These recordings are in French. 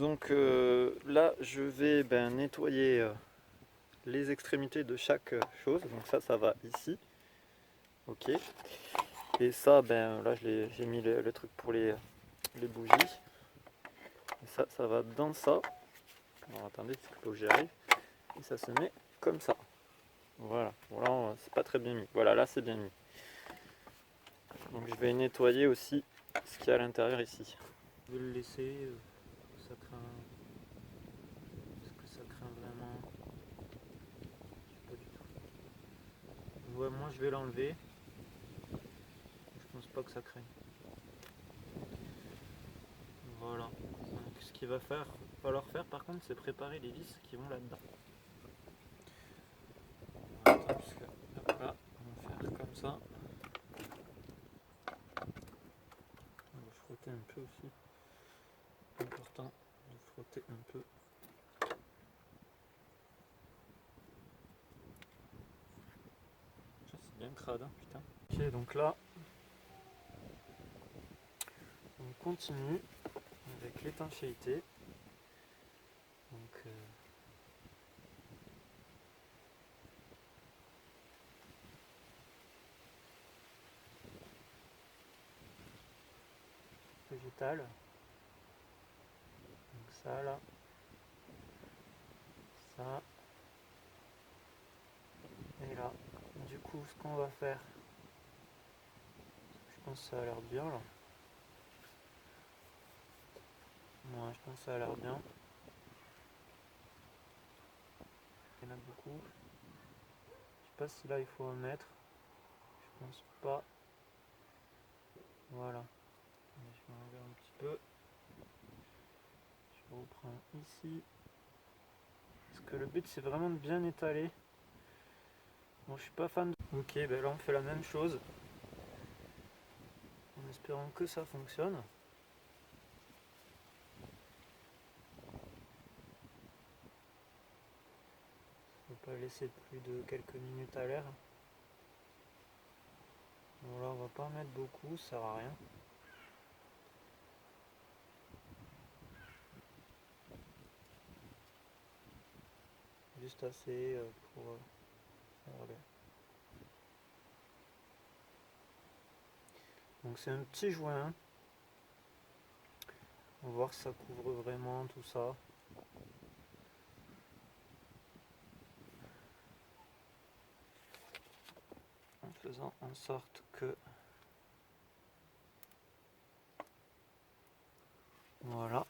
Donc là, je vais nettoyer les extrémités de chaque chose. Donc ça va ici. Ok. Et ça, là, j'ai mis le truc pour les bougies. Et ça va dans ça. Alors attendez, il faut que j'y arrive. Et ça se met comme ça. Voilà. Voilà, c'est pas très bien mis. Voilà, là c'est bien mis. Donc je vais nettoyer aussi ce qu'il y a à l'intérieur ici. Je vais le laisser. Ça craint. Est-ce que ça craint vraiment? Je sais pas du tout. Ouais, moi je vais l'enlever. Je pense pas que ça craigne. Voilà. Donc ce qu'il va falloir faire par contre, c'est préparer les vis qui vont là-dedans. Attends, parce que hop là, on va faire comme ça. On va frotter un peu aussi. Important de frotter un peu. C'est bien crade, hein, putain. Ok, donc là, on continue avec l'étanchéité. Donc, végétal. Donc ça là, ça et là. Du coup, ce qu'on va faire, je pense que ça a l'air bien là. Ouais, je pense que ça a l'air bien. Il y en a beaucoup. Je sais pas si là il faut en mettre. Je pense pas. Voilà. Je vais enlever un petit peu. Je reprends ici. Parce que le but c'est vraiment de bien étaler. Bon, je suis pas fan de... Ok, ben là on fait la même chose. En espérant que ça fonctionne. On va pas laisser plus de quelques minutes à l'air. Bon là on va pas en mettre beaucoup, ça sert à rien. Juste assez pour faire le... Donc c'est un petit joint. On va voir si ça couvre vraiment tout ça. En faisant en sorte que... Voilà.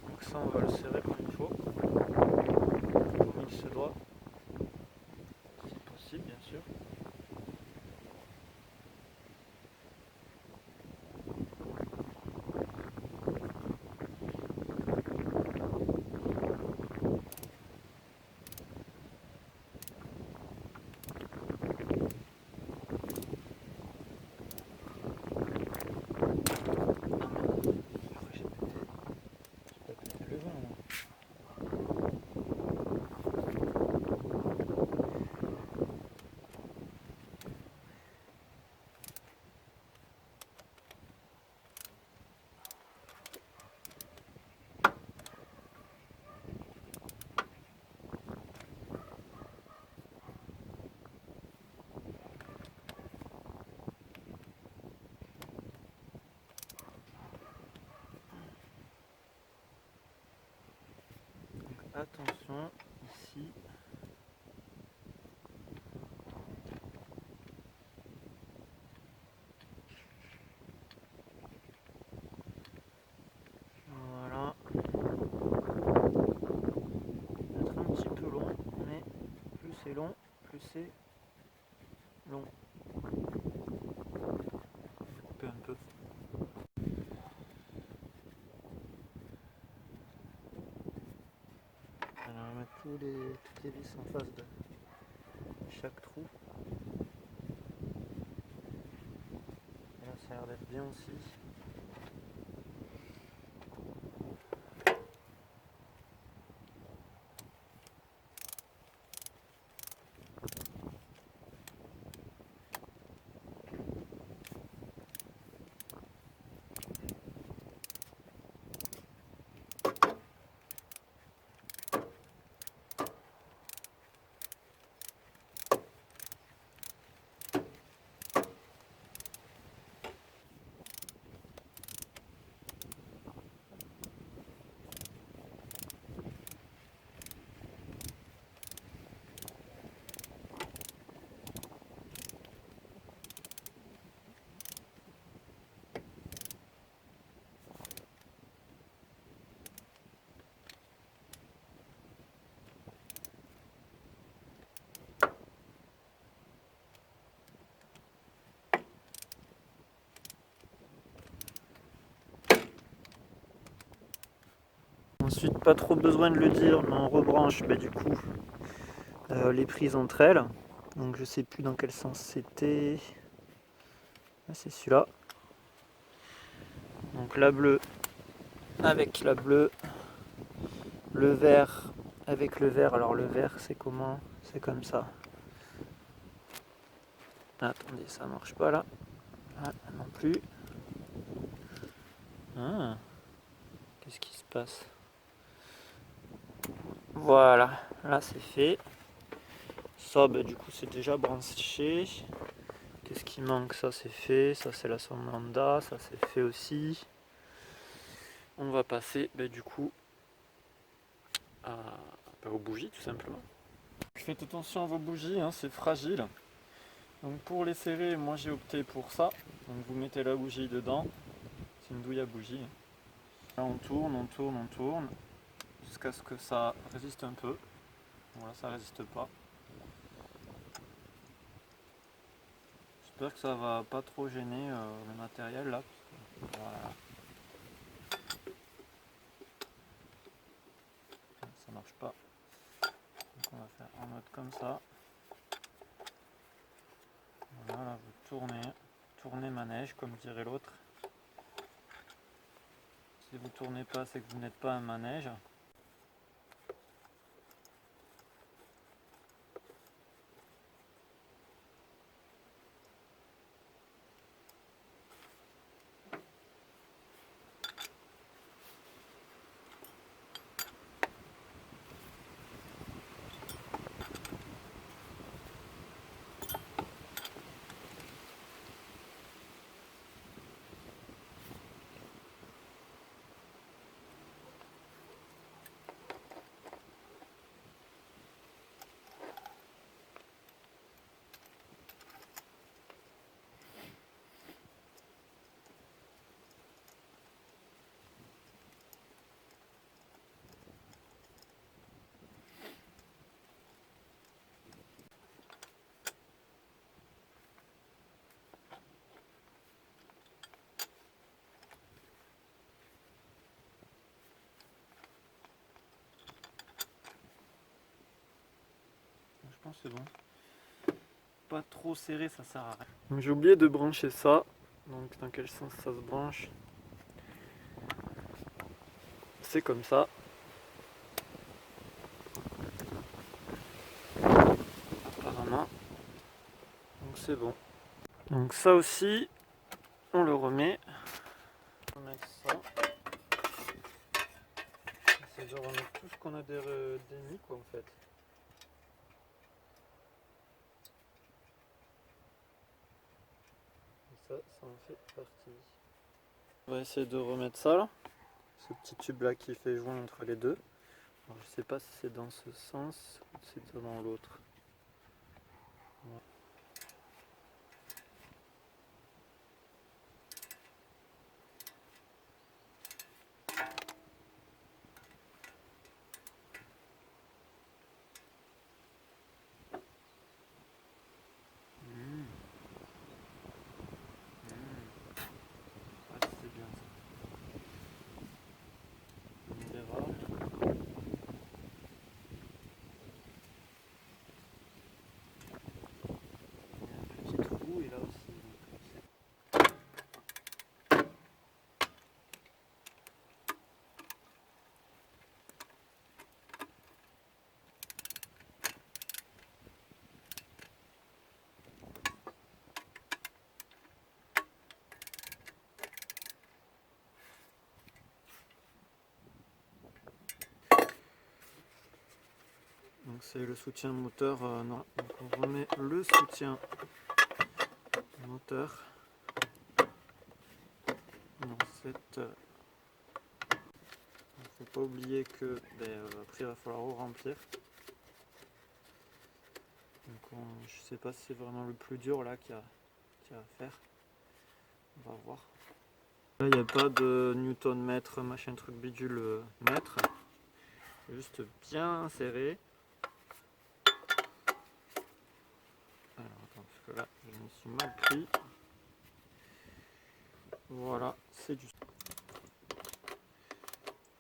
Donc ça on va le serrer comme il faut. Comme il se doit. Si possible bien sûr. Attention, ici. Voilà. Peut-être un petit peu long, mais plus c'est long, plus c'est long. mettre toutes les vis en face de chaque trou. Et là, ça a l'air d'être bien aussi. Ensuite, pas trop besoin de le dire, mais on rebranche du coup les prises entre elles. Donc je sais plus dans quel sens c'était. Ah, c'est celui-là. Donc la bleue avec la bleue, le vert avec le vert. Alors le vert c'est comment? C'est comme ça. Attendez, ça marche pas là. Ah, non plus. Ah, qu'est-ce qui se passe? Voilà, là c'est fait. Ça, du coup, c'est déjà branché. Qu'est-ce qui manque? Ça, c'est fait. Ça, c'est la sonde lambda. Ça, c'est fait aussi. On va passer, du coup, aux bougies, tout simplement. Faites attention à vos bougies, hein, c'est fragile. Donc, pour les serrer, moi, j'ai opté pour ça. Donc, vous mettez la bougie dedans. C'est une douille à bougie. Là, on tourne, on tourne, on tourne. Jusqu'à ce que ça résiste un peu. Voilà, ça résiste pas. J'espère que ça va pas trop gêner le matériel là. Voilà. Ça marche pas. Donc on va faire en mode comme ça. Voilà, vous tournez manège comme dirait l'autre. Si vous tournez pas, c'est que vous n'êtes pas un manège. Je pense que c'est bon. Pas trop serré, ça sert à rien. J'ai oublié de brancher ça. Donc dans quel sens ça se branche? C'est comme ça. Apparemment. Donc c'est bon. Donc ça aussi, on le remet. On va mettre ça. C'est de remettre tout ce qu'on a démis quoi en fait. Et ça en fait partie. On va essayer de remettre ça là. Ce petit tube là qui fait joint entre les deux. Alors, je sais pas si c'est dans ce sens ou si c'est dans l'autre. Voilà. C'est bien ça. On verra. Donc c'est le soutien moteur, non. Donc on remet le soutien moteur dans cette... faut pas oublier que après il va falloir remplir. Donc je sais pas si c'est vraiment le plus dur là qu'il y a à faire. On va voir. Là il n'y a pas de newton mètre, machin truc bidule mètre. C'est juste bien serré. Alors attends, parce que là je me suis mal pris. Voilà, c'est du...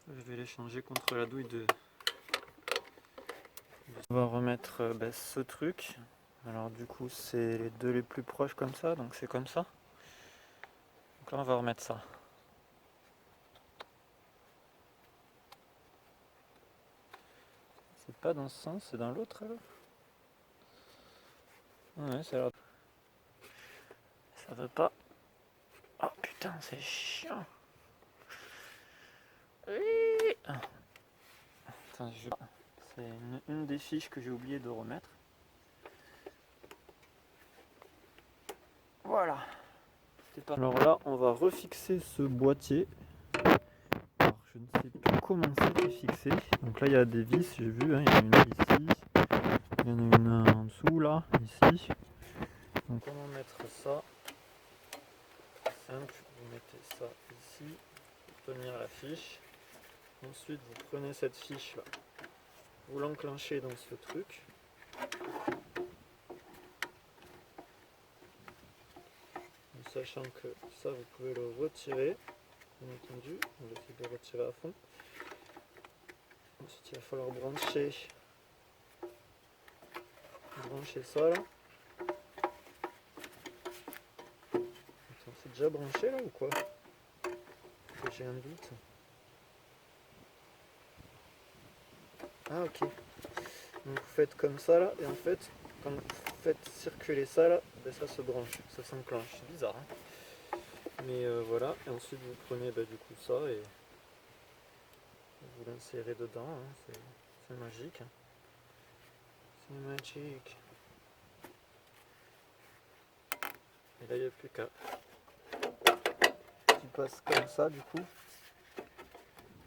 Je vais les changer contre la douille de... On va remettre ce truc. Alors du coup c'est les deux les plus proches comme ça, donc c'est comme ça. Donc là on va remettre ça. C'est pas dans ce sens, c'est dans l'autre alors. Ouais, ça a l'air... Ça veut pas. Oh putain, c'est chiant. Oui. Attends, c'est une des fiches que j'ai oublié de remettre. Voilà. Pas... Alors là, on va refixer ce boîtier. Alors, je ne sais plus comment c'est fixé. Donc là, il y a des vis, j'ai vu. Hein, il y en a une ici. Il y en a une en dessous, là, ici. Donc, comment mettre ça? Simple, vous mettez ça ici pour tenir la fiche. Ensuite, vous prenez cette fiche là, vous l'enclenchez dans ce truc. En sachant que ça, vous pouvez le retirer, bien entendu. On va essayer de le retirer à fond. Ensuite, il va falloir brancher ça là. Attends, c'est déjà branché là ou quoi? J'ai un doute. Ah ok. Donc vous faites comme ça là, et en fait, quand vous faites circuler ça là, ben ça se branche, ça s'enclenche. C'est bizarre, hein, mais voilà. Et ensuite vous prenez du coup ça et vous l'insérez dedans. Hein. C'est magique. C'est magique. Et là il n'y a plus qu'à... qui passe comme ça du coup.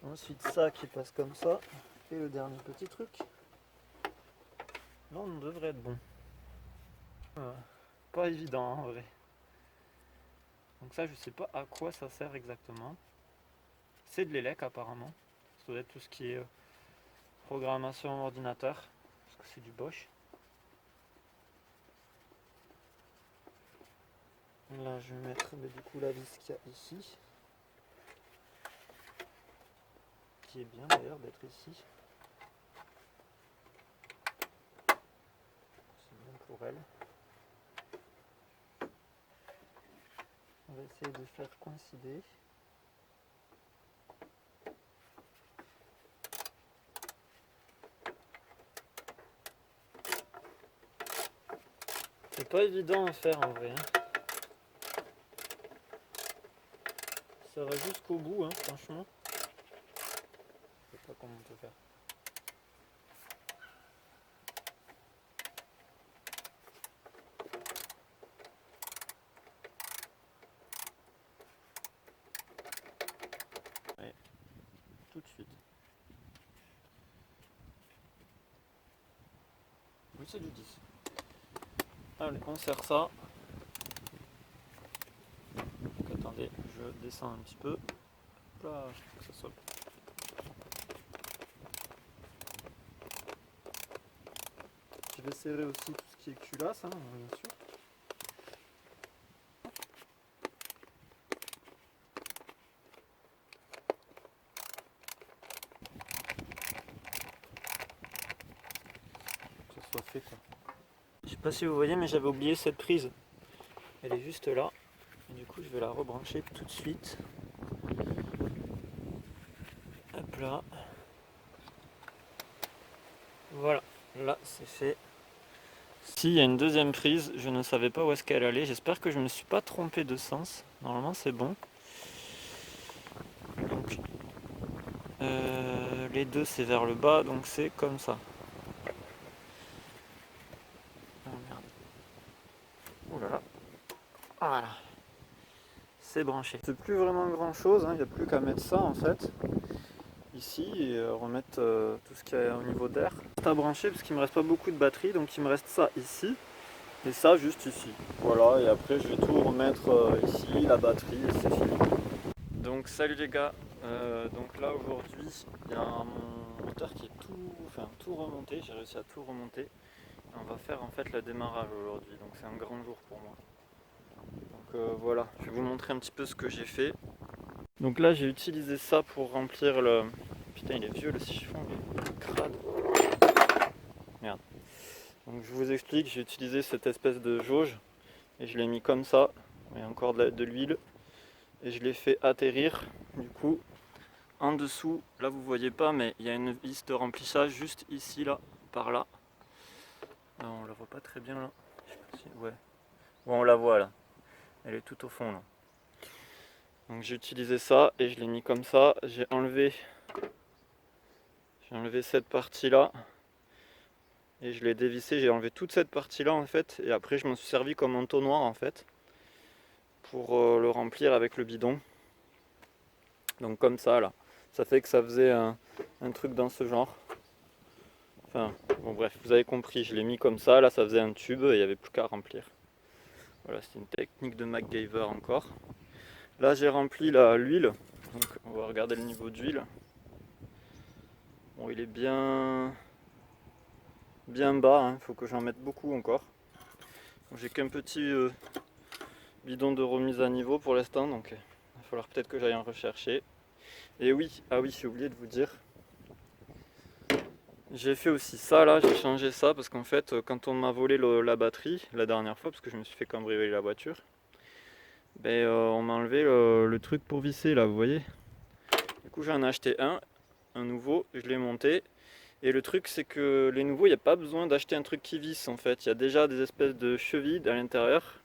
Ensuite ça qui passe comme ça. Et le dernier petit truc. Là on devrait être bon. Pas évident en vrai. Donc ça je sais pas à quoi ça sert exactement. C'est de l'élec apparemment. Ça doit être tout ce qui est programmation ordinateur. Parce que c'est du Bosch. Là je vais mettre du coup la vis qu'il y a ici. Qui est bien d'ailleurs d'être ici. C'est bien pour elle. On va essayer de faire coïncider. C'est pas évident à faire en vrai. Hein. Ça va jusqu'au bout, hein, franchement. Je sais pas comment on peut faire. Ouais, tout de suite. Oui, c'est du 10. Allez, on serre ça. Donc, attendez, je descends un petit peu. Là, que ça soit... Je vais serrer aussi tout ce qui est culasse, hein, bien sûr. Que ça soit fait quoi. Je sais pas si vous voyez, mais j'avais oublié cette prise. Elle est juste là. Et du coup, je vais la rebrancher tout de suite. Hop là. Voilà, là c'est fait. Si, il y a une deuxième prise, je ne savais pas où est-ce qu'elle allait. J'espère que je ne me suis pas trompé de sens. Normalement c'est bon. Donc, les deux c'est vers le bas, donc c'est comme ça. Voilà, c'est branché. C'est plus vraiment grand chose, il n'y a plus qu'à mettre ça en fait ici et remettre tout ce qu'il y a au niveau d'air. C'est à brancher parce qu'il me reste pas beaucoup de batterie, donc il me reste ça ici et ça juste ici. Voilà, et après je vais tout remettre ici, la batterie et c'est fini. Donc salut les gars, donc là aujourd'hui il y a mon moteur qui est tout remonté, j'ai réussi à tout remonter. Et on va faire en fait le démarrage aujourd'hui, donc c'est un grand jour pour moi. Donc voilà, je vais vous montrer un petit peu ce que j'ai fait. Donc là j'ai utilisé ça pour remplir le... Putain il est vieux le chiffon, il est crade. Merde. Donc je vous explique, j'ai utilisé cette espèce de jauge et je l'ai mis comme ça, et encore de l'huile. Et je l'ai fait atterrir du coup en dessous. Là vous voyez pas mais il y a une vis de remplissage juste ici là, par là. Non, on la voit pas très bien là. Je sais pas si... Ouais. Bon on la voit là. Elle est tout au fond là. Donc j'ai utilisé ça et je l'ai mis comme ça. J'ai enlevé cette partie là et je l'ai dévissé. J'ai enlevé toute cette partie là en fait et après je m'en suis servi comme entonnoir en fait pour le remplir avec le bidon. Donc comme ça là. Ça fait que ça faisait un truc dans ce genre. Enfin bon bref, vous avez compris, je l'ai mis comme ça. Là ça faisait un tube et il n'y avait plus qu'à remplir. Voilà, c'est une technique de MacGyver encore. Là j'ai rempli l'huile, donc on va regarder le niveau d'huile. Bon il est bien bas, il faut que j'en mette beaucoup encore. J'ai qu'un petit bidon de remise à niveau pour l'instant, donc il va falloir peut-être que j'aille en rechercher. Et oui, ah oui j'ai oublié de vous dire, j'ai fait aussi ça là, j'ai changé ça parce qu'en fait quand on m'a volé la batterie la dernière fois, parce que je me suis fait cambrioler la voiture, ben, on m'a enlevé le truc pour visser là, vous voyez. Du coup j'en ai acheté un nouveau, je l'ai monté. Et le truc c'est que les nouveaux, il n'y a pas besoin d'acheter un truc qui visse en fait. Il y a déjà des espèces de chevilles à l'intérieur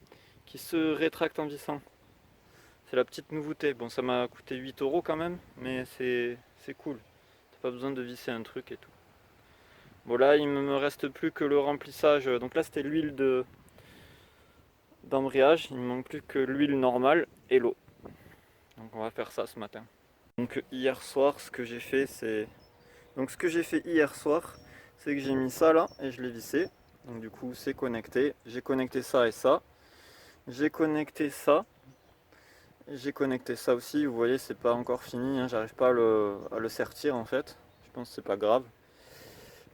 qui se rétractent en vissant. C'est la petite nouveauté. Bon ça m'a coûté 8 € quand même, mais c'est cool. T'as pas besoin de visser un truc et tout. Bon là il me reste plus que le remplissage. Donc là c'était l'huile d'embrayage. Il me manque plus que l'huile normale et l'eau. Donc on va faire ça ce matin. Donc hier soir ce que j'ai fait c'est... Donc ce que j'ai fait hier soir, c'est que j'ai mis ça là et je l'ai vissé. Donc du coup c'est connecté. J'ai connecté ça et ça. J'ai connecté ça. J'ai connecté ça aussi. Vous voyez c'est pas encore fini. J'arrive pas à le sertir en fait. Je pense que c'est pas grave.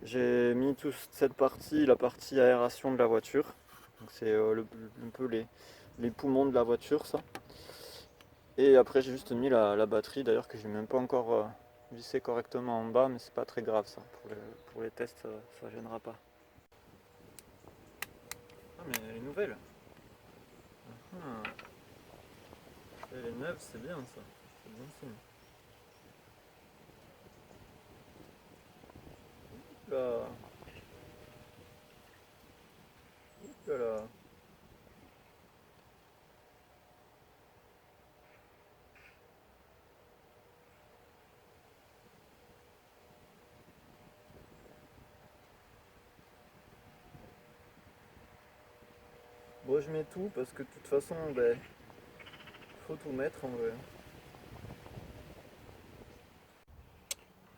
J'ai mis toute cette partie, la partie aération de la voiture. Donc c'est un peu les poumons de la voiture ça. Et après j'ai juste mis la batterie d'ailleurs que j'ai même pas encore vissé correctement en bas, mais c'est pas très grave ça. Pour les tests ça gênera pas. Ah mais elle est nouvelle. Ah. Elle est neuve, c'est bien ça. C'est bon signe. Là. Là. Bon je mets tout parce que de toute façon ben, faut tout mettre en vrai.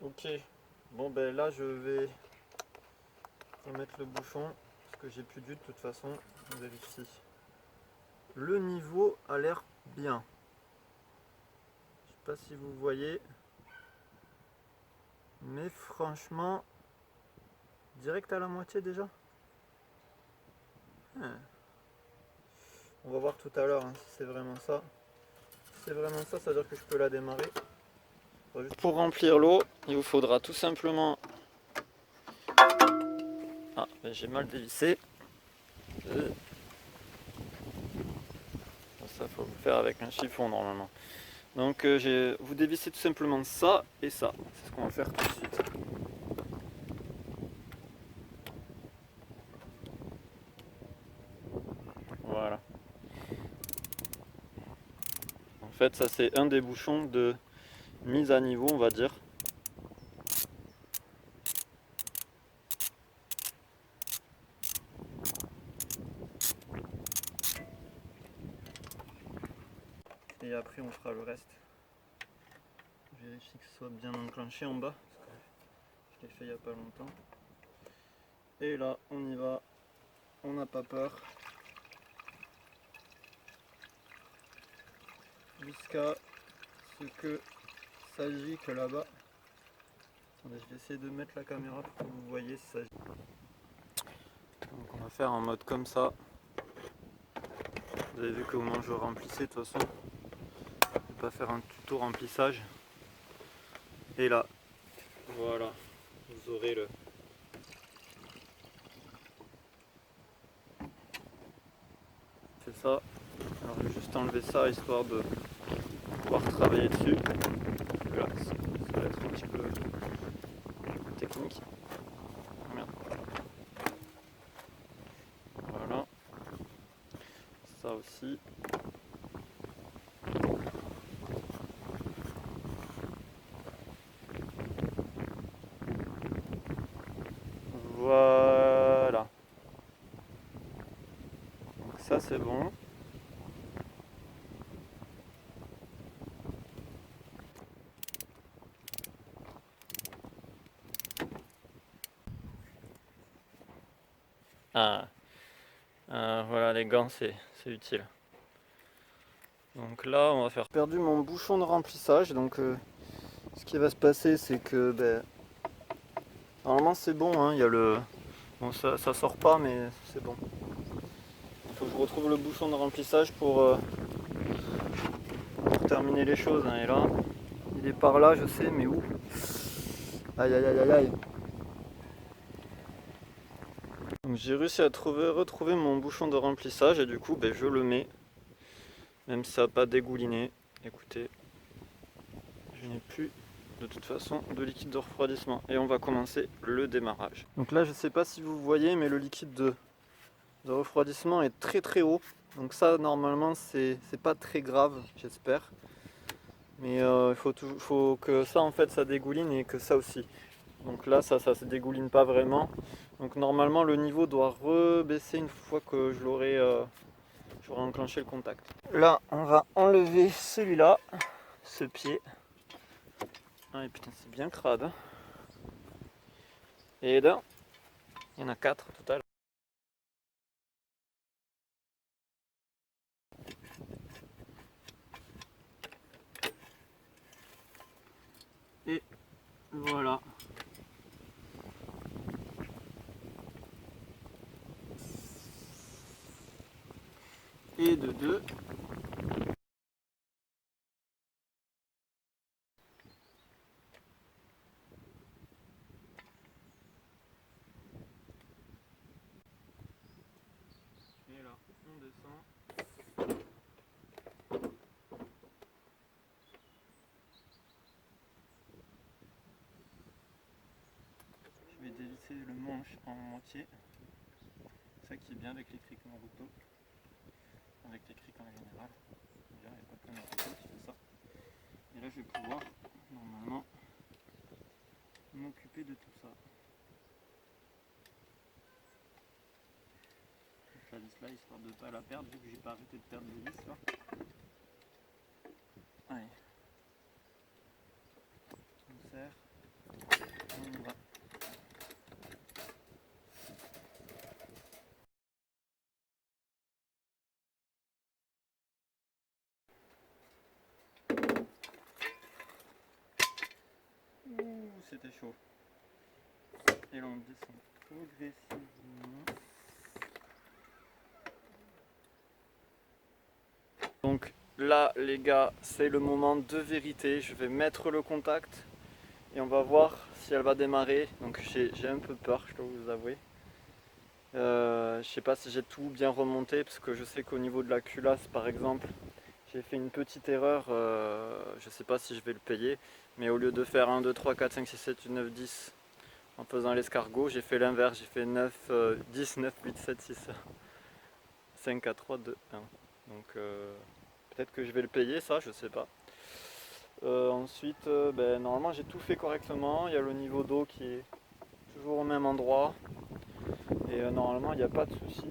Ok. Bon ben là je vais remettre le bouchon parce que j'ai plus d'huile de toute façon. On vérifie. Le niveau a l'air bien. Je sais pas si vous voyez. Mais franchement, direct à la moitié déjà. On va voir tout à l'heure si c'est vraiment ça. Si c'est vraiment ça, ça veut dire que je peux la démarrer. Pour remplir l'eau, il vous faudra tout simplement... Ah, ben j'ai mal dévissé. Ça, faut le faire avec un chiffon normalement. Donc vous dévissez tout simplement ça et ça. C'est ce qu'on va faire tout de suite. Voilà. En fait, ça c'est un des bouchons de mise à niveau, on va dire. et après on fera le reste. Je vérifie que ce soit bien enclenché en bas, parce que je l'ai fait il n'y a pas longtemps. Et là on y va, on n'a pas peur. Jusqu'à ce que ça gicle là-bas. Attendez, je vais essayer de mettre la caméra pour que vous voyez si ça gicle. Donc on va faire en mode comme ça. Vous avez vu comment je remplissais de toute façon. Je vais pas faire un tuto remplissage. Et là, voilà, vous aurez le... C'est ça. Alors je vais juste enlever ça histoire de pouvoir travailler dessus. Là, ça va être un petit peu technique. Merde. Voilà. Ça aussi. Voilà. Donc ça c'est bon. Voilà, les gants c'est utile. Donc là on va faire perdu mon bouchon de remplissage. Donc ce qui va se passer c'est que normalement c'est bon, hein, il y a le... Bon ça sort pas mais c'est bon. Il faut que je retrouve le bouchon de remplissage pour terminer les choses, hein. Et là il est par là je sais, mais où? Aïe aïe aïe aïe aïe. Donc j'ai réussi à retrouver mon bouchon de remplissage et du coup je le mets, même si ça n'a pas dégouliné. Écoutez, je n'ai plus de toute façon de liquide de refroidissement et on va commencer le démarrage. Donc là je ne sais pas si vous voyez, mais le liquide de refroidissement est très haut. Donc ça normalement c'est pas très grave, j'espère. Mais il faut que ça en fait ça dégouline et que ça aussi. Donc là ça se dégouline pas vraiment. Donc normalement le niveau doit rebaisser une fois que j'aurai enclenché le contact. Là on va enlever celui-là, ce pied. Ah et putain c'est bien crade. Et là, il y en a 4 au total. Et voilà. Et de 2. Et là, on descend. Je vais dévisser le manche en moitié. C'est ça qui est bien avec les crics Naruto. Avec les crics en général. Il n'y a pas que Naruto qui fait ça. Et là, je vais pouvoir, normalement, m'occuper de tout ça. La vis là, histoire de ne pas la perdre, vu que j'ai pas arrêté de perdre les vis là. Allez. On serre. On y va. Ouh, c'était chaud. Et là on descend progressivement. Donc là les gars, c'est le moment de vérité. Je vais mettre le contact et on va voir si elle va démarrer. Donc j'ai un peu peur, je dois vous avouer. Je sais pas si j'ai tout bien remonté parce que je sais qu'au niveau de la culasse par exemple, j'ai fait une petite erreur. Je sais pas si je vais le payer, mais au lieu de faire 1, 2, 3, 4, 5, 6, 7, 8, 9, 10 en faisant l'escargot, j'ai fait l'inverse. J'ai fait 9, 10, 9, 8, 7, 6, 5, 4, 3, 2, 1. Donc peut-être que je vais le payer, ça, je sais pas. Ensuite, normalement j'ai tout fait correctement. Il y a le niveau d'eau qui est toujours au même endroit. Et normalement il n'y a pas de souci.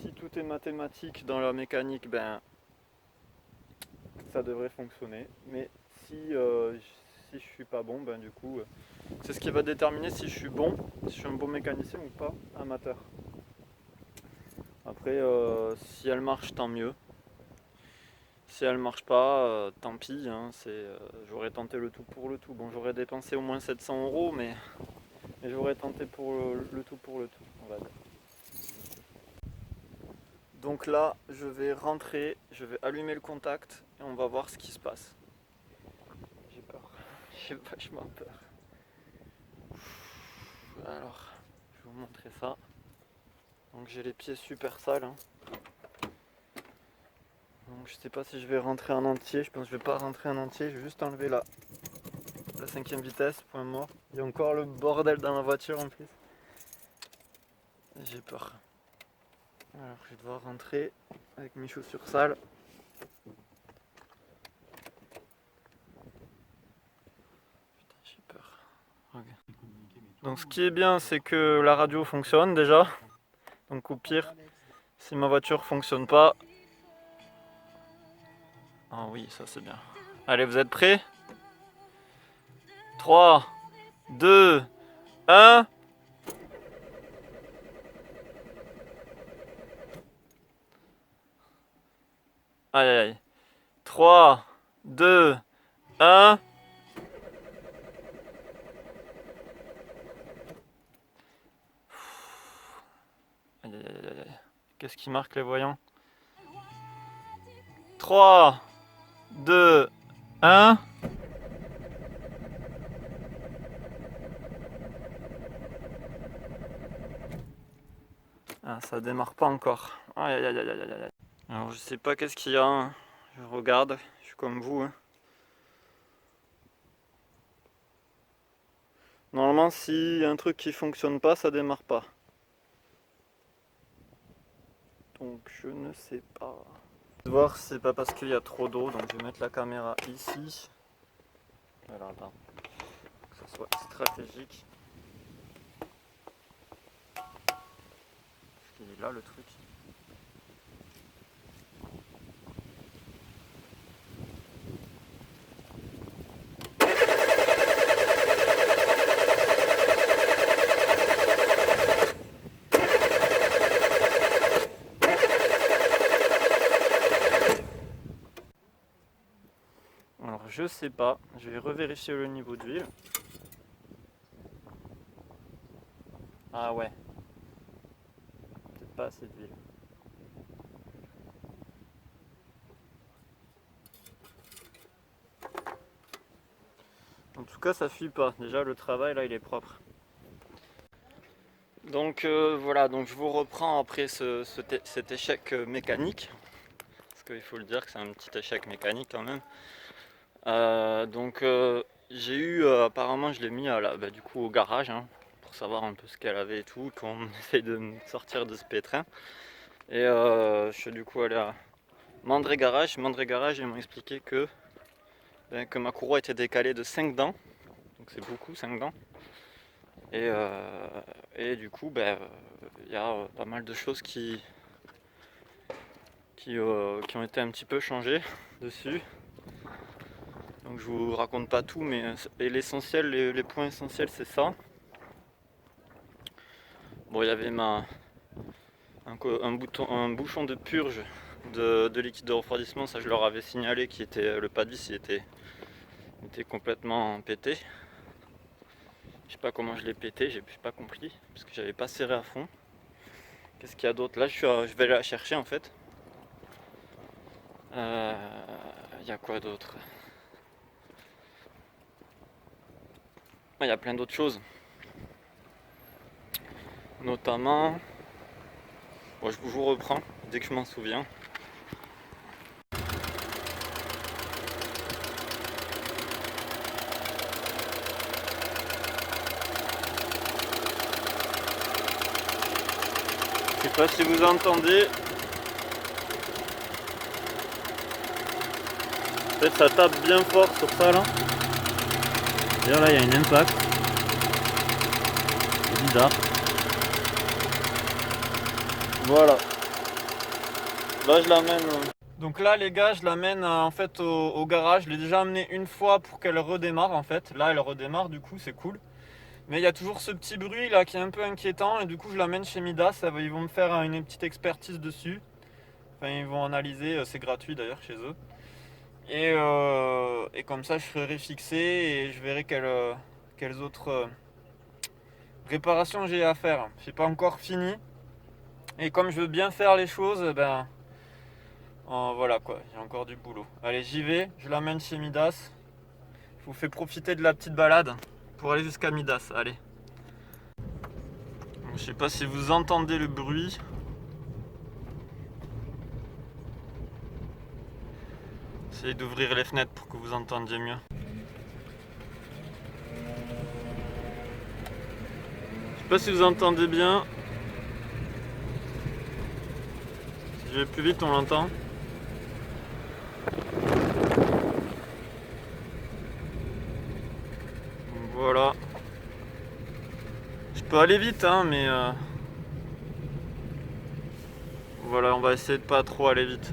Si tout est mathématique dans la mécanique, ça devrait fonctionner. Mais si je suis pas bon, ben du coup, c'est ce qui va déterminer si je suis bon, si je suis un bon mécanicien ou pas, amateur. Après, si elle marche, tant mieux. Si elle marche pas, tant pis, hein, j'aurais tenté le tout pour le tout. Bon, j'aurais dépensé au moins 700 € mais j'aurais tenté pour le tout pour le tout, on va dire. Donc là, je vais rentrer, je vais allumer le contact et on va voir ce qui se passe. J'ai peur, j'ai vachement peur. Alors, je vais vous montrer ça. Donc j'ai les pieds super sales, hein. Donc je sais pas si je vais rentrer en entier, je pense que je vais pas rentrer en entier, je vais juste enlever la 5e vitesse, point mort. Il y a encore le bordel dans la voiture en plus. J'ai peur. Alors je vais devoir rentrer avec mes chaussures sales. Putain, j'ai peur. Okay. Donc ce qui est bien, c'est que la radio fonctionne déjà. Donc au pire, si ma voiture fonctionne pas... Ah oui, ça c'est bien. Allez, vous êtes prêts? 3, 2, 1... Aïe aïe aïe. 3, 2, 1... Aïe aïe aïe aïe aïe. Qu'est-ce qui marque les voyants? 3, 2, 1... Ah, ça démarre pas encore. Aïe aïe aïe aïe aïe aïe. Alors je sais pas qu'est-ce qu'il y a, hein. Je regarde, je suis comme vous, hein. Normalement si y a un truc qui fonctionne pas, ça démarre pas. Donc je ne sais pas. Je vais voir si c'est pas parce qu'il y a trop d'eau, donc je vais mettre la caméra ici. Voilà, attends. Que ce soit stratégique. Il est là le truc. Alors je sais pas, je vais revérifier le niveau d'huile. Ah ouais. Peut-être pas assez d'huile. En tout cas ça fuit pas, déjà le travail là il est propre. Donc voilà, donc je vous reprends après cet échec mécanique. Parce qu'il faut le dire que c'est un petit échec mécanique quand même. J'ai eu, apparemment je l'ai mis du coup au garage, hein, pour savoir un peu ce qu'elle avait et tout, qu'on essaye de me sortir de ce pétrin. Et je suis du coup allé à Mandré Garage, ils m'ont expliqué que ma courroie était décalée de 5 dents, donc c'est beaucoup 5 dents. Et du coup il y a pas mal de choses qui ont été un petit peu changées dessus. Donc je vous raconte pas tout, mais l'essentiel, les points essentiels c'est ça. Bon, il y avait un bouchon de purge de liquide de refroidissement, ça je leur avais signalé, qui était le pas de vis, il était complètement pété. Je sais pas comment je l'ai pété, j'ai pas compris, parce que j'avais pas serré à fond. Qu'est-ce qu'il y a d'autre? Là je vais aller la chercher en fait. Il y a quoi d'autre? Il y a plein d'autres choses. Notamment... Bon, je vous reprends dès que je m'en souviens. Je sais pas si vous entendez. Peut-être ça tape bien fort sur ça là. D'ailleurs là il y a un impact. C'est bizarre. Voilà. Là je l'amène. Donc là les gars, je l'amène en fait au garage. Je l'ai déjà amené une fois pour qu'elle redémarre en fait. Là elle redémarre, du coup c'est cool. Mais il y a toujours ce petit bruit là qui est un peu inquiétant, et du coup je l'amène chez Midas. Ils vont me faire une petite expertise dessus. Enfin ils vont analyser, c'est gratuit d'ailleurs chez eux. Et comme ça je serai réfixé et je verrai quelles autres réparations j'ai à faire. C'est pas encore fini. Et comme je veux bien faire les choses, voilà quoi, j'ai encore du boulot. Allez, j'y vais, je l'amène chez Midas. Je vous fais profiter de la petite balade pour aller jusqu'à Midas. Allez. Je sais pas si vous entendez le bruit. Essayez d'ouvrir les fenêtres pour que vous entendiez mieux. Je sais pas si vous entendez bien. Si je vais plus vite, on l'entend. Voilà. Je peux aller vite, hein, mais voilà, on va essayer de pas trop aller vite.